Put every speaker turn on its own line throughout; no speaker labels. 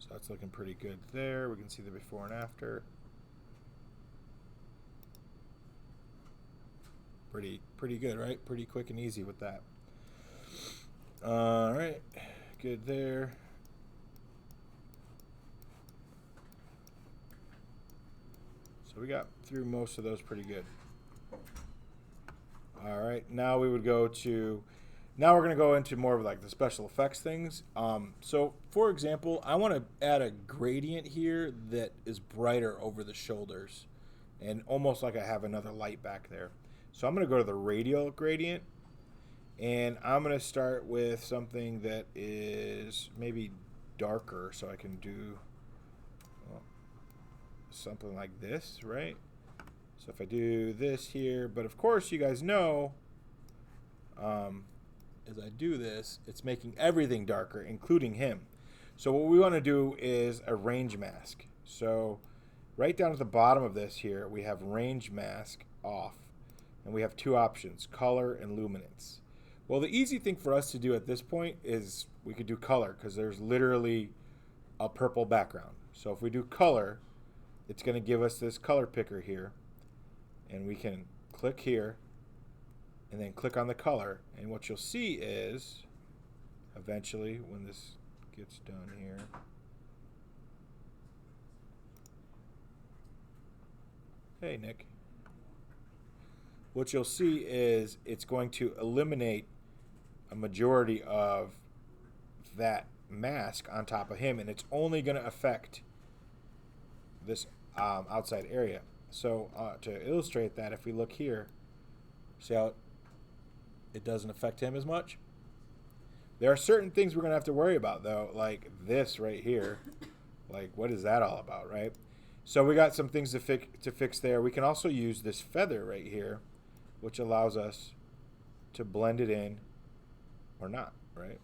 So that's looking pretty good there. We can see the before and after. Pretty good, right? Pretty quick and easy with that. All right, good there. So we got through most of those pretty good. All right, now we would go to, now we're going to go into more of like the special effects things. So for example, I want to add a gradient here that is brighter over the shoulders and almost like I have another light back there. So I'm going to go to the radial gradient, and I'm going to start with something that is maybe darker, so I can do something like this, right? So if I do this here, but of course you guys know, as I do this, it's making everything darker, including him. So what we want to do is a range mask. So right down at the bottom of this here, we have range mask off. And we have two options, color and luminance. Well, the easy thing for us to do at this point is we could do color, because there's literally a purple background. So if we do color, it's going to give us this color picker here. And we can click here and then click on the color. And what you'll see is, eventually, when this gets done here, hey, Nick. What you'll see is it's going to eliminate a majority of that mask on top of him, and it's only going to affect this outside area. So to illustrate that, if we look here, see how it doesn't affect him as much? There are certain things we're going to have to worry about, though, like this right here. Like, what is that all about, right? So we got some things to fix there. We can also use this feather right here, which allows us to blend it in or not, right?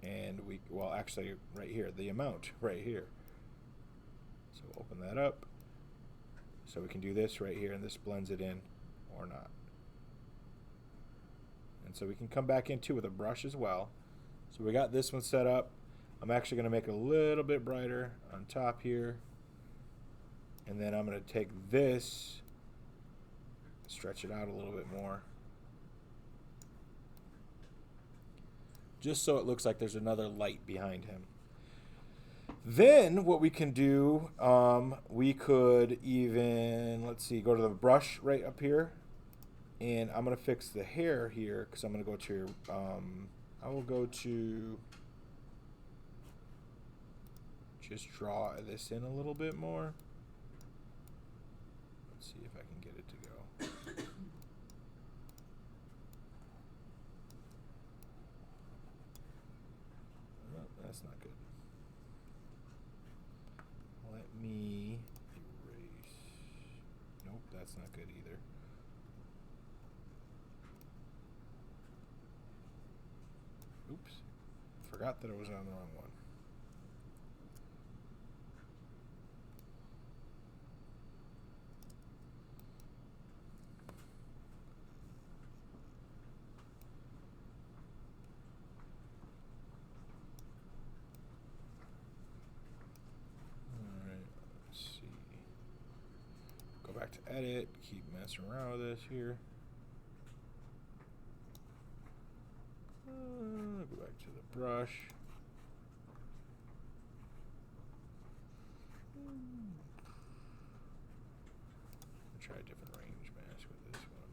And we, well, actually right here, the amount right here. So we'll open that up. So we can do this right here, and this blends it in or not. And so we can come back in too with a brush as well. So we got this one set up. I'm actually going to make it a little bit brighter on top here. And then I'm going to take this, stretch it out a little bit more, just so it looks like there's another light behind him. Then what we can do, we could even, let's see, go to the brush right up here, and I'm going to fix the hair here, because I'm going to go to, I will go to, just draw this in a little bit more. Let's see if I can get it to go. No, that's not good. Let me erase. Nope, that's not good either. Oops. Forgot that I was on the wrong one. Back to edit, keep messing around with this here. Go back to the brush. Try a different range mask with this one.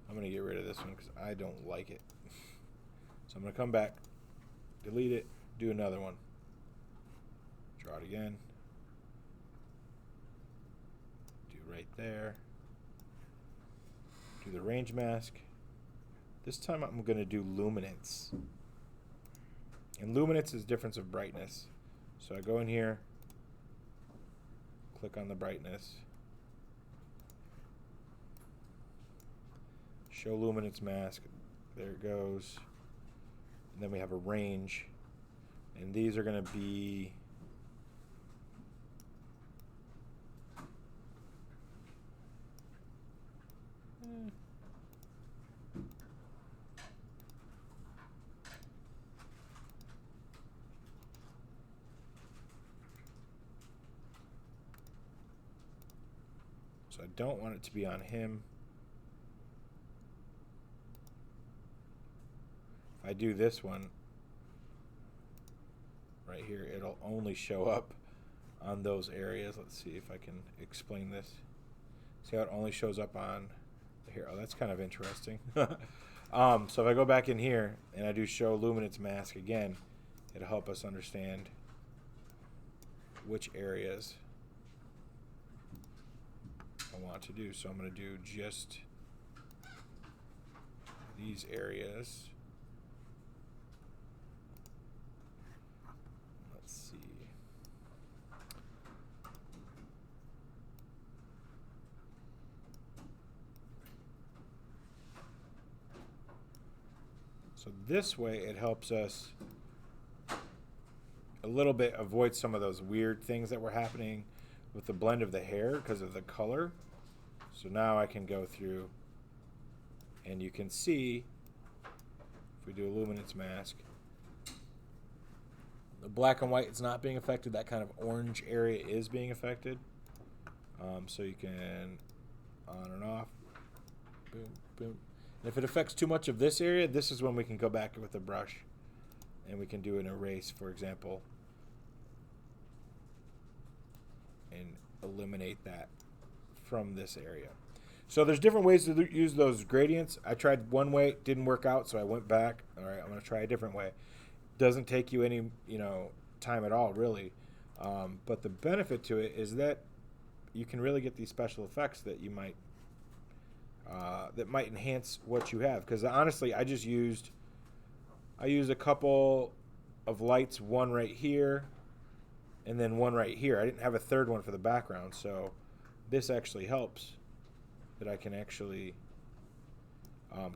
I'm going to get rid of this one because I don't like it. So I'm going to come back, delete it, do another one. Draw it again. Right there. Do the range mask. This time I'm going to do luminance. And luminance is difference of brightness. So I go in here, click on the brightness, show luminance mask. There it goes. And then we have a range. And these are going to be So I don't want it to be on him. If I do this one right here, it'll only show up on those areas. Let's see if I can explain this. See how it only shows up on here? Oh, that's kind of interesting. So if I go back in here and I do show luminance mask again, it'll help us understand which areas I want to do. So I'm going to do just these areas. Let's see. So this way it helps us a little bit avoid some of those weird things that were happening with the blend of the hair because of the color. So now I can go through and you can see, if we do a luminance mask, the black and white is not being affected. That kind of orange area is being affected. So you can on and off, boom, boom. And if it affects too much of this area, this is when we can go back with a brush and we can do an erase, for example, and eliminate that from this area. So there's different ways to use those gradients. I tried one way, it didn't work out, so I went back. All right, I'm going to try a different way. Doesn't take you any, time at all, really. But the benefit to it is that you can really get these special effects that you might that might enhance what you have. Because honestly, I used a couple of lights, one right here, and then one right here. I didn't have a third one for the background, so this actually helps that I can actually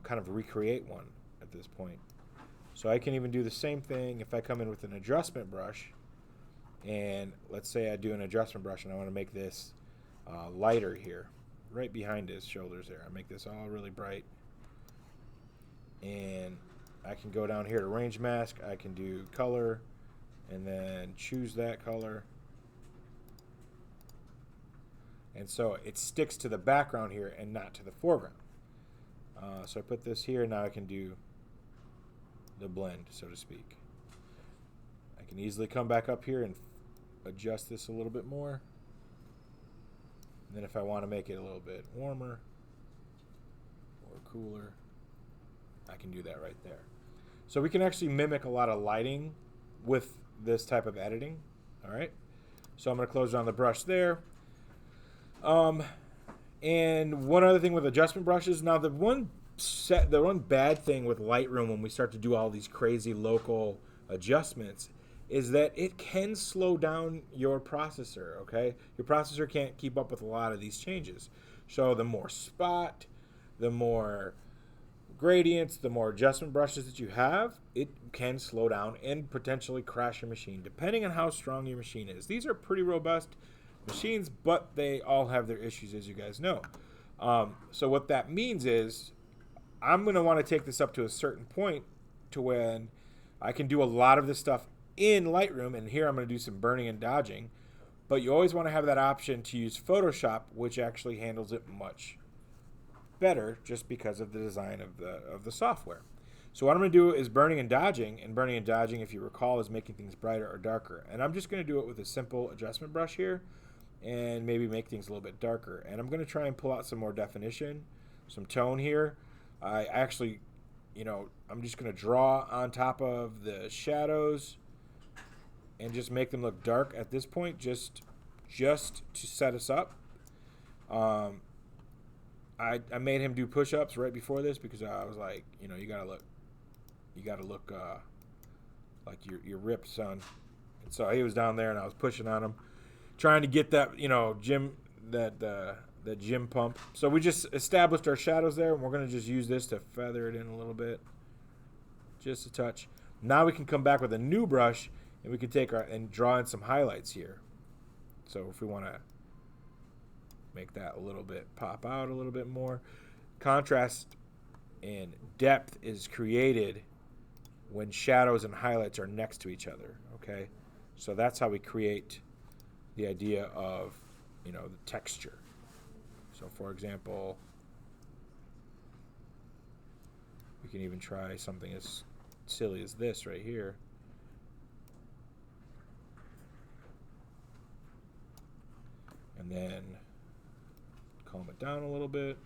kind of recreate one at this point. So I can even do the same thing if I come in with an adjustment brush, and let's say I do an adjustment brush and I want to make this lighter here, right behind his shoulders there. I make this all really bright, and I can go down here to range mask. I can do color and then choose that color. And so it sticks to the background here and not to the foreground. So I put this here. Now I can do the blend, so to speak. I can easily come back up here and adjust this a little bit more. And then if I want to make it a little bit warmer or cooler, I can do that right there. So we can actually mimic a lot of lighting with this type of editing. All right. So I'm going to close down the brush there. And one other thing with adjustment brushes. Now the one bad thing with Lightroom when we start to do all these crazy local adjustments is that it can slow down your processor, okay? Your processor can't keep up with a lot of these changes. So the more spot, the more gradients, the more adjustment brushes that you have, it can slow down and potentially crash your machine, depending on how strong your machine is. These are pretty robust machines, but they all have their issues, as you guys know. So what that means is I'm going to want to take this up to a certain point to when I can do a lot of this stuff in Lightroom, and here I'm going to do some burning and dodging, but you always want to have that option to use Photoshop, which actually handles it much better just because of the design of the software. So what I'm going to do is burning and dodging, if you recall, is making things brighter or darker. And I'm just going to do it with a simple adjustment brush here and maybe make things a little bit darker. And I'm going to try and pull out some more definition, some tone here. I actually, I'm just going to draw on top of the shadows and just make them look dark at this point, just to set us up. I made him do push-ups right before this because I was like, you gotta look like you're ripped, son. And so he was down there, and I was pushing on him, trying to get that, gym pump. So we just established our shadows there, and we're gonna just use this to feather it in a little bit, just a touch. Now we can come back with a new brush, and we can take and draw in some highlights here. So if we want to make that a little bit pop out a little bit more. Contrast and depth is created when shadows and highlights are next to each other, okay? So that's how we create the idea of, the texture. So for example, we can even try something as silly as this right here. And then calm it down a little bit.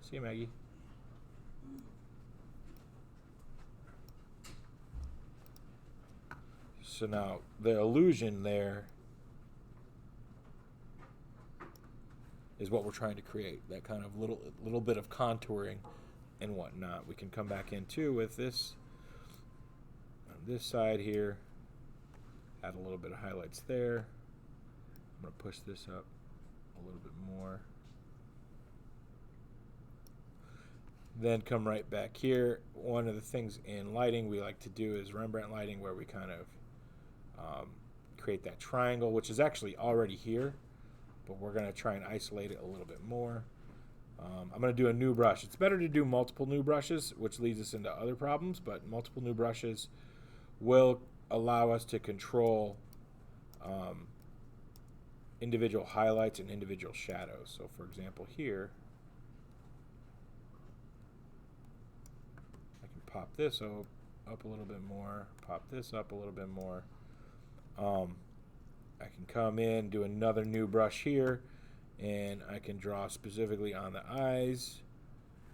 See you, Maggie. So now the illusion there is what we're trying to create, that kind of little bit of contouring and whatnot. We can come back in too with this on this side here, add a little bit of highlights there. I'm going to push this up a little bit more. Then come right back here. One of the things in lighting we like to do is Rembrandt lighting, where we kind of create that triangle, which is actually already here, but we're going to try and isolate it a little bit more. I'm going to do a new brush. It's better to do multiple new brushes, which leads us into other problems, but multiple new brushes will allow us to control individual highlights and individual shadows. So for example here, I can pop this up a little bit more, pop this up a little bit more. I can come in, do another new brush here, and I can draw specifically on the eyes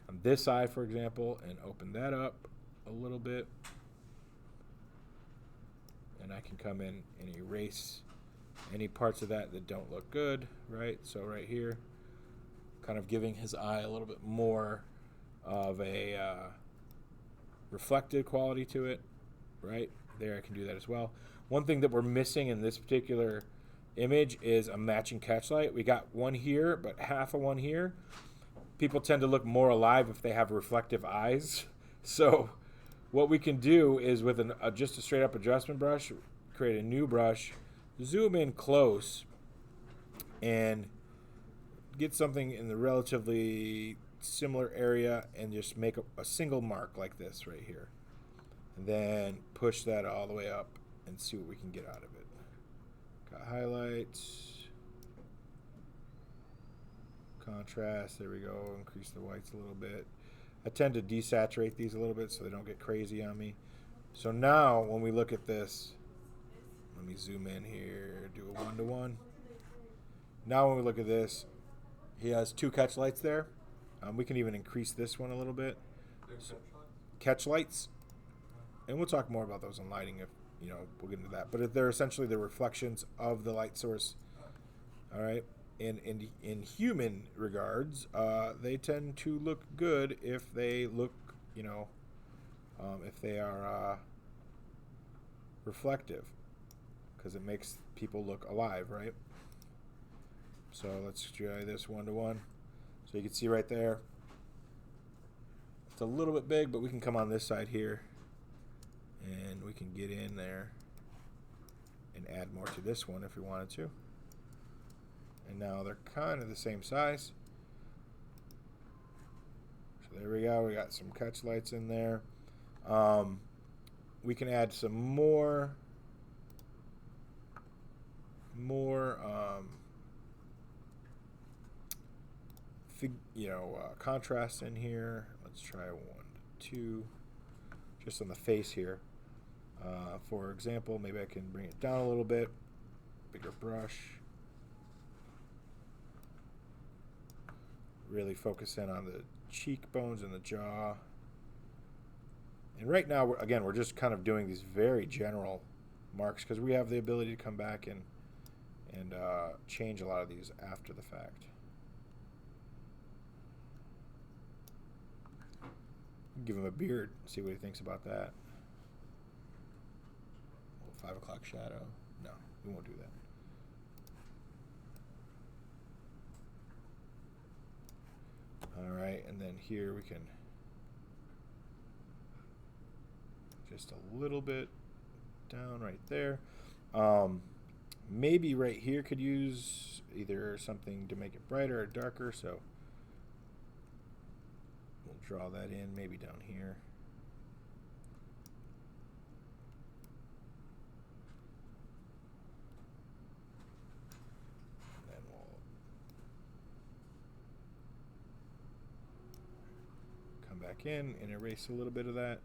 on this side, for example, and open that up a little bit. And I can come in and erase any parts of that don't look good, right? So right here, kind of giving his eye a little bit more of a reflected quality to it, right? There I can do that as well. One thing that we're missing in this particular image is a matching catch light. We got one here, but half of one here. People tend to look more alive if they have reflective eyes. So what we can do is with just a straight up adjustment brush, create a new brush, zoom in close, and get something in the relatively similar area and just make a single mark like this right here. And then push that all the way up and see what we can get out of it. Got highlights, contrast, there we go, increase the whites a little bit. I tend to desaturate these a little bit so they don't get crazy on me. So now when we look at this, let me zoom in here, do a 1-to-1. Now when we look at this, he has two catch lights there. We can even increase this one a little bit. So, catch lights, and we'll talk more about those in lighting if we'll get into that. But they're essentially the reflections of the light source. All right. In human regards, they tend to look good if they look, if they are reflective, because it makes people look alive, right? So let's try this 1-to-1. So you can see right there, it's a little bit big, but we can come on this side here, and we can get in there and add more to this one if we wanted to. And now they're kind of the same size. So there we go. We got some catch lights in there. We can add some more contrast in here. Let's try 1, 2, just on the face here. For example, maybe I can bring it down a little bit, bigger brush. Really focus in on the cheekbones and the jaw. And right now, we're just kind of doing these very general marks because we have the ability to come back and change a lot of these after the fact. Give him a beard, see what he thinks about that. A little 5 o'clock shadow. No, we won't do that. All right, and then here we can just a little bit down right there. Maybe right here could use either something to make it brighter or darker, so we'll draw that in maybe down here. back in and erase a little bit of that.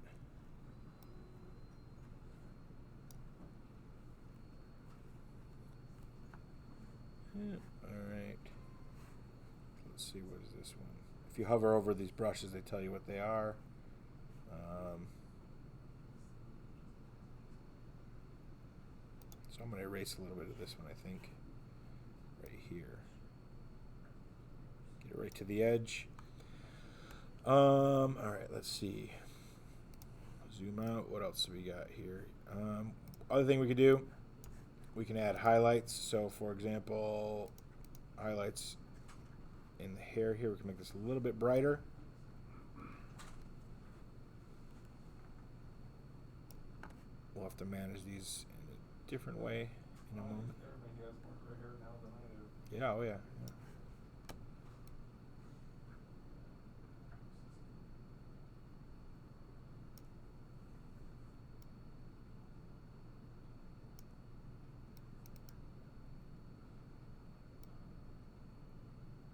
Alright. Let's see, what is this one? If you hover over these brushes, they tell you what they are. So I'm going to erase a little bit of this one, I think. Right here. Get it right to the edge. Alright, let's see. Zoom out. What else do we got here? Other thing we could do, we can add highlights. So, for example, highlights in the hair here. We can make this a little bit brighter. We'll have to manage these in a different way in a moment.
Everybody has more gray hair now than I do.
Yeah, oh yeah.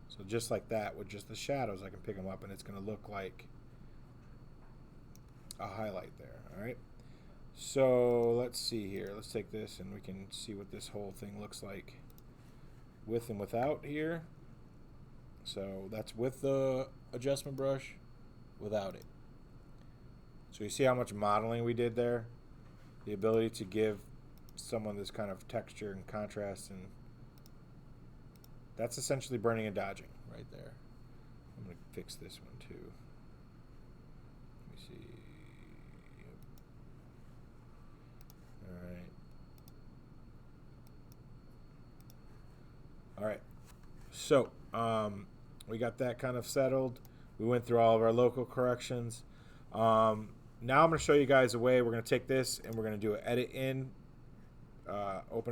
So just like that, with just the shadows, I can pick them up and it's going to look like a highlight there, all right? So let's see here. Let's take this and we can see what this whole thing looks like with and without here. So that's with the adjustment brush, without it. So you see how much modeling we did there? The ability to give someone this kind of texture and contrast, and that's essentially burning and dodging right there. I'm going to fix this one too. Let me see. Alright. Alright. So, we got that kind of settled. We went through all of our local corrections. Now I'm going to show you guys a way. We're going to take this and we're going to do an edit in. Open a